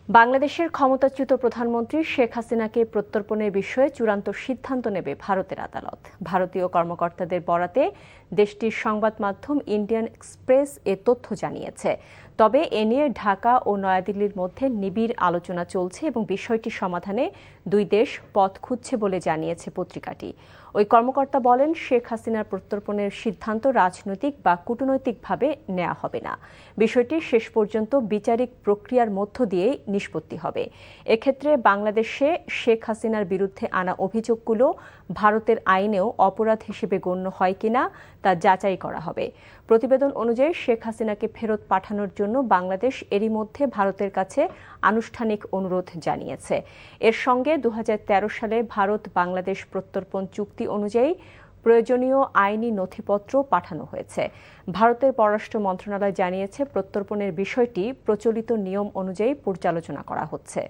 বাংলাদেশের ক্ষমতাচ্যুত প্রধানমন্ত্রী শেখ হাসিনাকে প্রত্যর্পণের বিষয়ে চূড়ান্ত সিদ্ধান্ত নেবে ভারতের আদালত। ভারতীয় কর্মকর্তাদের বরাতে দেশটির সংবাদ মাধ্যম ইন্ডিয়ান এক্সপ্রেস এ তথ্য জানিয়েছে। তবে এ নিয়ে ঢাকা ও নয়াদিল্লির মধ্যে নিবিড় আলোচনা চলছে এবং বিষয়টি সমাধানে দুই দেশ পথ খুঁজছে বলে জানিয়েছে পত্রিকাটি। ওই কর্মকর্তা বলেন, শেখ হাসিনার প্রত্যর্পণের সিদ্ধান্ত রাজনৈতিক বা কূটনৈতিকভাবে নেওয়া হবে না। বিষয়টি শেষ পর্যন্ত বিচারিক প্রক্রিয়ার মধ্য দিয়েই নিষ্পত্তি হবে। এক্ষেত্রে বাংলাদেশে শেখ হাসিনার বিরুদ্ধে আনা অভিযোগগুলো ভারতের আইনেও অপরাধ হিসেবে গণ্য হয় কিনা তা যাচাই করা হবে। প্রতিবেদন অনুযায়ী শেখ হাসিনাকে ফেরত পাঠানোর জন্য বাংলাদেশ এরই মধ্যে ভারতের কাছে আনুষ্ঠানিক অনুরোধ জানিয়েছে। এর সঙ্গে 2013 সালে ভারত বাংলাদেশ প্রত্যর্পণ চুক্তি অনুযায়ী প্রয়োজনীয় আইনি নথিপত্র পাঠানো হয়েছে। ভারতের পররাষ্ট্র মন্ত্রণালয় জানিয়েছে, প্রত্যর্পণের বিষয়টি প্রচলিত নিয়ম অনুযায়ী পর্যালোচনা করা হচ্ছে।